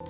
Olá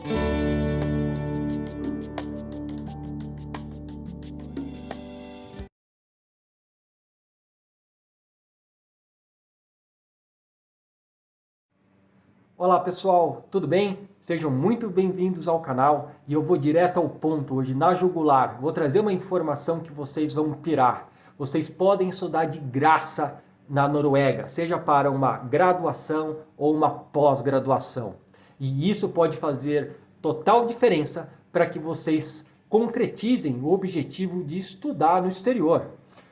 pessoal, tudo bem? Sejam muito bem-vindos ao canal e eu vou direto ao ponto hoje, na jugular. Vou trazer uma informação que vocês vão pirar. Vocês podem estudar de graça na Noruega, seja para uma graduação ou uma pós-graduação. E isso pode fazer total diferença para que vocês concretizem o objetivo de estudar no exterior.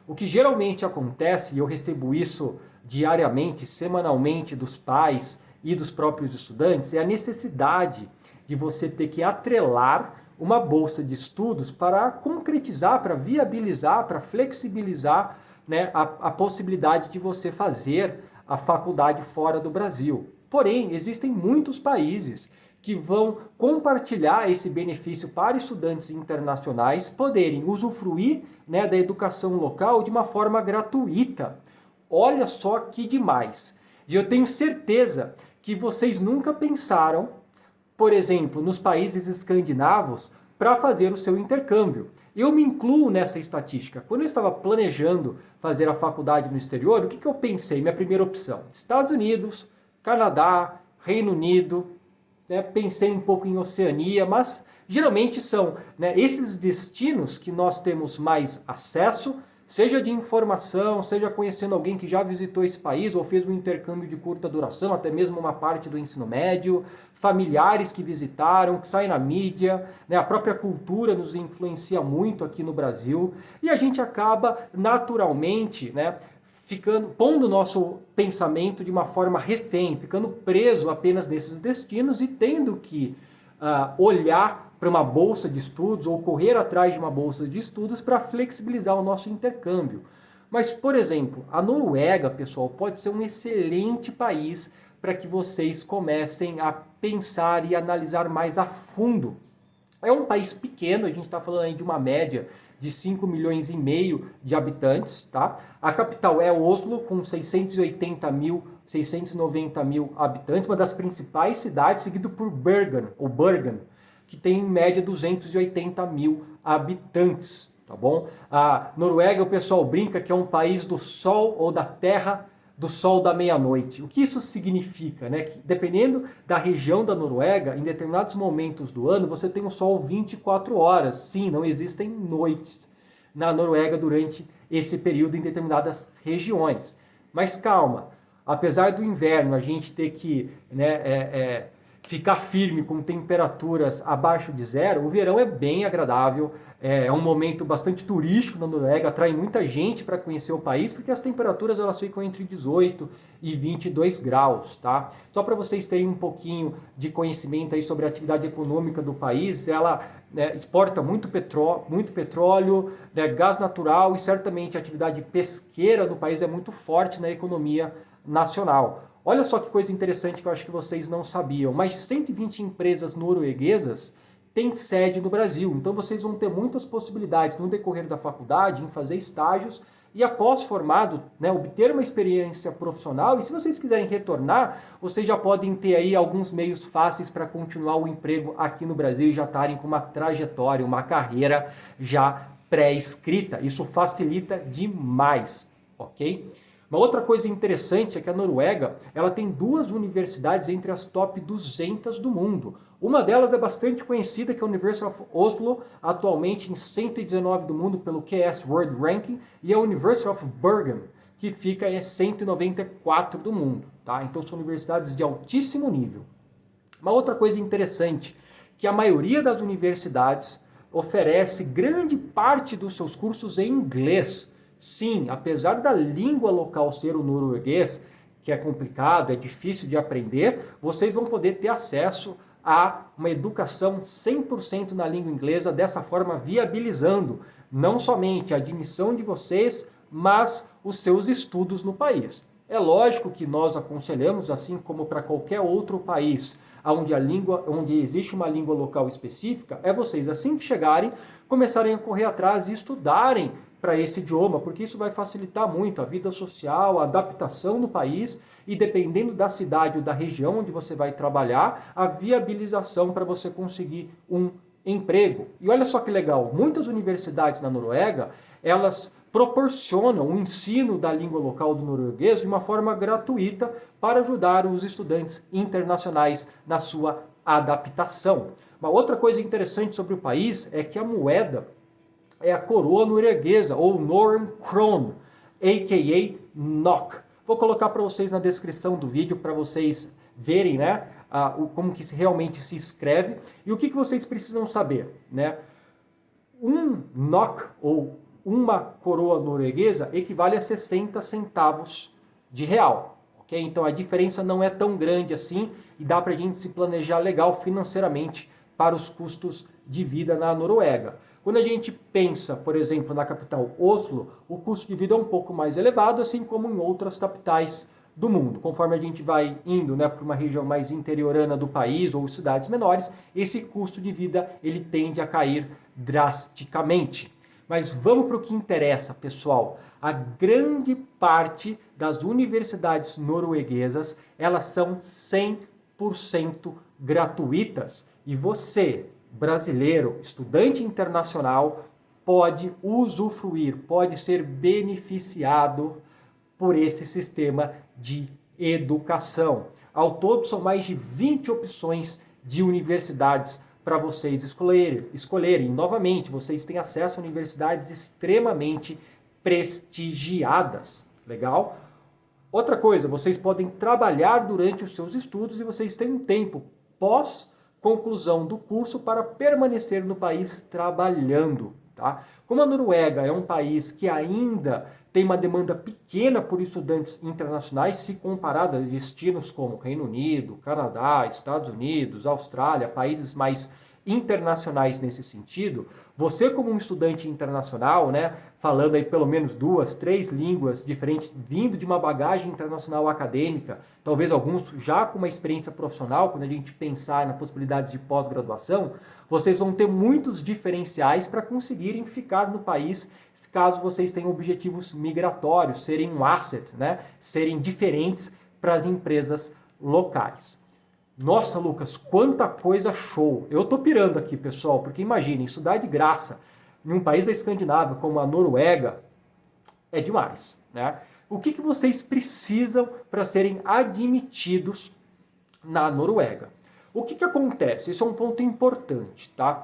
O que geralmente acontece, e eu recebo isso diariamente, semanalmente dos pais e dos próprios estudantes, é a necessidade de você ter que atrelar uma bolsa de estudos para concretizar, para viabilizar, para flexibilizar, né, a possibilidade de você fazer a faculdade fora do Brasil. Porém, existem muitos países que vão compartilhar esse benefício para estudantes internacionais poderem usufruir, né, da educação local de uma forma gratuita. Olha só que demais! E eu tenho certeza que vocês nunca pensaram, por exemplo, nos países escandinavos, para fazer o seu intercâmbio. Eu me incluo nessa estatística. Quando eu estava planejando fazer a faculdade no exterior, o que eu pensei? Minha primeira opção: Estados Unidos, Canadá, Reino Unido, né? Pensei um pouco em Oceania, mas geralmente são, né, esses destinos que nós temos mais acesso, seja de informação, seja conhecendo alguém que já visitou esse país ou fez um intercâmbio de curta duração, até mesmo uma parte do ensino médio, familiares que visitaram, que saem na mídia, né? A própria cultura nos influencia muito aqui no Brasil e a gente acaba naturalmente, né, pondo o nosso pensamento de uma forma refém, ficando preso apenas nesses destinos e tendo que olhar para uma bolsa de estudos ou correr atrás de uma bolsa de estudos para flexibilizar o nosso intercâmbio. Mas, por exemplo, a Noruega, pessoal, pode ser um excelente país para que vocês comecem a pensar e analisar mais a fundo. É um país pequeno, a gente está falando aí de uma média de 5 milhões e meio de habitantes, tá? A capital é Oslo, com 680 mil, 690 mil habitantes, uma das principais cidades, seguido por Bergen, ou Bergen, que tem em média 280 mil habitantes, tá bom? A Noruega, o pessoal brinca que é um país do sol ou da terra do sol da meia-noite. O que isso significa, né? Que dependendo da região da Noruega, em determinados momentos do ano, você tem o sol 24 horas. Sim, não existem noites na Noruega durante esse período em determinadas regiões. Mas calma, apesar do inverno a gente ter que, né, ficar firme com temperaturas abaixo de zero, o verão é bem agradável, é um momento bastante turístico na Noruega, atrai muita gente para conhecer o país, porque as temperaturas elas ficam entre 18 e 22 graus, tá? Só para vocês terem um pouquinho de conhecimento aí sobre a atividade econômica do país, ela, né, exporta muito petróleo, né, gás natural e certamente a atividade pesqueira do país é muito forte na economia nacional. Olha só que coisa interessante que eu acho que vocês não sabiam. Mais de 120 empresas norueguesas têm sede no Brasil. Então vocês vão ter muitas possibilidades no decorrer da faculdade em fazer estágios e após formado, né, obter uma experiência profissional. E se vocês quiserem retornar, vocês já podem ter aí alguns meios fáceis para continuar o emprego aqui no Brasil e já estarem com uma trajetória, uma carreira já pré-escrita. Isso facilita demais, ok? Uma outra coisa interessante é que a Noruega ela tem duas universidades entre as top 200 do mundo. Uma delas é bastante conhecida, que é a University of Oslo, atualmente em 119 do mundo pelo QS World Ranking, e a University of Bergen, que fica em 194 do mundo. Tá? Então são universidades de altíssimo nível. Uma outra coisa interessante, que a maioria das universidades oferece grande parte dos seus cursos em inglês. Sim, apesar da língua local ser o norueguês, que é complicado, é difícil de aprender, vocês vão poder ter acesso a uma educação 100% na língua inglesa, dessa forma viabilizando não somente a admissão de vocês, mas os seus estudos no país. É lógico que nós aconselhamos, assim como para qualquer outro país, onde existe uma língua local específica, é vocês, assim que chegarem, começarem a correr atrás e estudarem para esse idioma, porque isso vai facilitar muito a vida social, a adaptação no país e, dependendo da cidade ou da região onde você vai trabalhar, a viabilização para você conseguir um emprego. E olha só que legal, muitas universidades na Noruega, elas proporcionam o ensino da língua local do norueguês de uma forma gratuita para ajudar os estudantes internacionais na sua adaptação. Uma outra coisa interessante sobre o país é que a moeda é a coroa norueguesa, ou Norn Kron, a.k.a. NOK. Vou colocar para vocês na descrição do vídeo para vocês verem, né, como que realmente se escreve. E o que vocês precisam saber, né? Um NOK, ou uma coroa norueguesa, equivale a 60 centavos de real. Okay? Então a diferença não é tão grande assim e dá para a gente se planejar legal financeiramente para os custos de vida na Noruega. Quando a gente pensa, por exemplo, na capital Oslo, o custo de vida é um pouco mais elevado, assim como em outras capitais do mundo. Conforme a gente vai indo, né, para uma região mais interiorana do país ou cidades menores, esse custo de vida ele tende a cair drasticamente. Mas vamos para o que interessa, pessoal. A grande parte das universidades norueguesas, elas são 100% gratuitas. E você, brasileiro, estudante internacional, pode usufruir, pode ser beneficiado por esse sistema de educação. Ao todo, são mais de 20 opções de universidades para vocês escolherem. Novamente, vocês têm acesso a universidades extremamente prestigiadas. Legal? Outra coisa, vocês podem trabalhar durante os seus estudos e vocês têm um tempo pós-conclusão do curso para permanecer no país trabalhando. Tá? Como a Noruega é um país que ainda tem uma demanda pequena por estudantes internacionais, se comparado a destinos como Reino Unido, Canadá, Estados Unidos, Austrália, países mais internacionais nesse sentido, você como um estudante internacional, né, falando aí pelo menos 2, 3 línguas diferentes, vindo de uma bagagem internacional acadêmica, talvez alguns já com uma experiência profissional, quando a gente pensar nas possibilidades de pós-graduação, vocês vão ter muitos diferenciais para conseguirem ficar no país, caso vocês tenham objetivos migratórios, serem um asset, né, serem diferentes para as empresas locais. Nossa, Lucas, quanta coisa show! Eu tô pirando aqui, pessoal, porque imaginem, estudar de graça em um país da Escandinávia como a Noruega é demais, né? O que vocês precisam para serem admitidos na Noruega? O que acontece? Isso é um ponto importante, tá?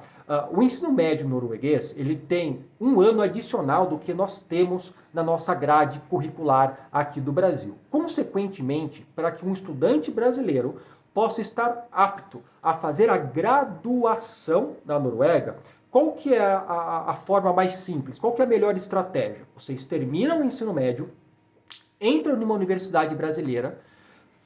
O ensino médio norueguês, ele tem um ano adicional do que nós temos na nossa grade curricular aqui do Brasil. Consequentemente, para que um estudante brasileiro possa estar apto a fazer a graduação na Noruega, qual que é a forma mais simples? Qual que é a melhor estratégia? Vocês terminam o ensino médio, entram numa universidade brasileira,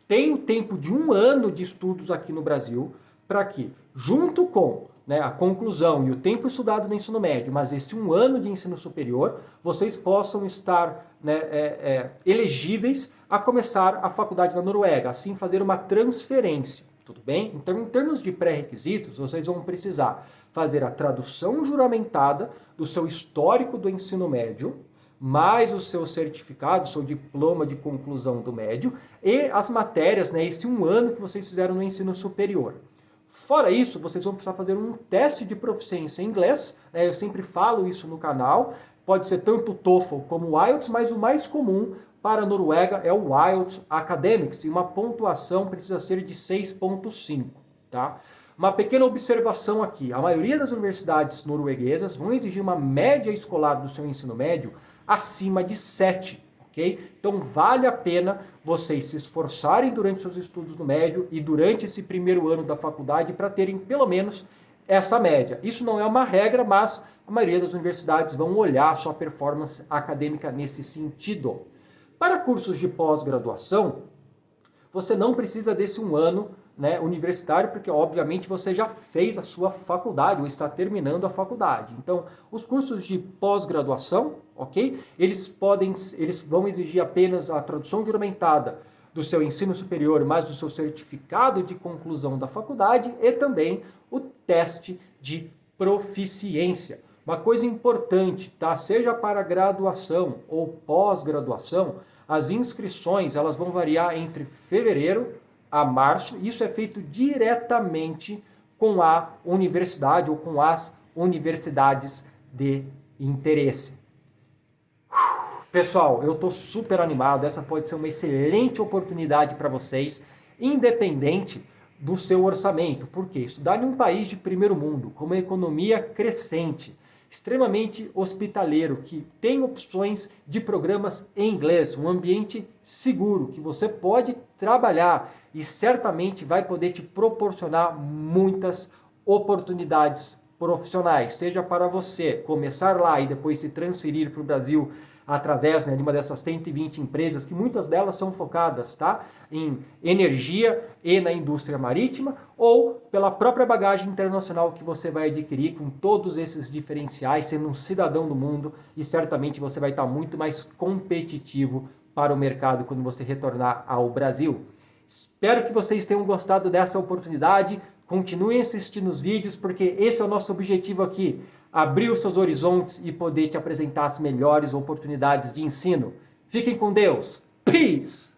têm o tempo de 1 ano de estudos aqui no Brasil, para que, junto com, né, a conclusão e o tempo estudado no ensino médio, mas esse 1 ano de ensino superior, vocês possam estar, né, elegíveis a começar a faculdade na Noruega, assim fazer uma transferência, tudo bem? Então, em termos de pré-requisitos, vocês vão precisar fazer a tradução juramentada do seu histórico do ensino médio, mais o seu certificado, seu diploma de conclusão do médio e as matérias, né, esse 1 ano que vocês fizeram no ensino superior. Fora isso, vocês vão precisar fazer um teste de proficiência em inglês, né, eu sempre falo isso no canal, pode ser tanto o TOEFL como o IELTS, mas o mais comum para a Noruega é o IELTS Academics, e uma pontuação precisa ser de 6,5, tá? Uma pequena observação aqui, a maioria das universidades norueguesas vão exigir uma média escolar do seu ensino médio acima de 7, ok? Então vale a pena vocês se esforçarem durante seus estudos no médio e durante esse primeiro ano da faculdade para terem pelo menos essa média. Isso não é uma regra, mas a maioria das universidades vão olhar a sua performance acadêmica nesse sentido. Para cursos de pós-graduação, você não precisa desse 1 ano, né, universitário, porque obviamente você já fez a sua faculdade ou está terminando a faculdade. Então, os cursos de pós-graduação, ok? Eles vão exigir apenas a tradução juramentada do seu ensino superior, mais do seu certificado de conclusão da faculdade e também o teste de proficiência. Uma coisa importante, tá? Seja para graduação ou pós-graduação, as inscrições elas vão variar entre fevereiro a março. Isso é feito diretamente com a universidade ou com as universidades de interesse. Pessoal, eu estou super animado. Essa pode ser uma excelente oportunidade para vocês, independente do seu orçamento. Porque estudar em um país de primeiro mundo, com uma economia crescente, extremamente hospitaleiro, que tem opções de programas em inglês, um ambiente seguro, que você pode trabalhar e certamente vai poder te proporcionar muitas oportunidades profissionais, seja para você começar lá e depois se transferir para o Brasil através, né, de uma dessas 120 empresas, que muitas delas são focadas, tá, em energia e na indústria marítima, ou pela própria bagagem internacional que você vai adquirir com todos esses diferenciais, sendo um cidadão do mundo, e certamente você vai estar muito mais competitivo para o mercado quando você retornar ao Brasil. Espero que vocês tenham gostado dessa oportunidade. Continuem assistindo os vídeos, porque esse é o nosso objetivo aqui, abrir os seus horizontes e poder te apresentar as melhores oportunidades de ensino. Fiquem com Deus. Peace!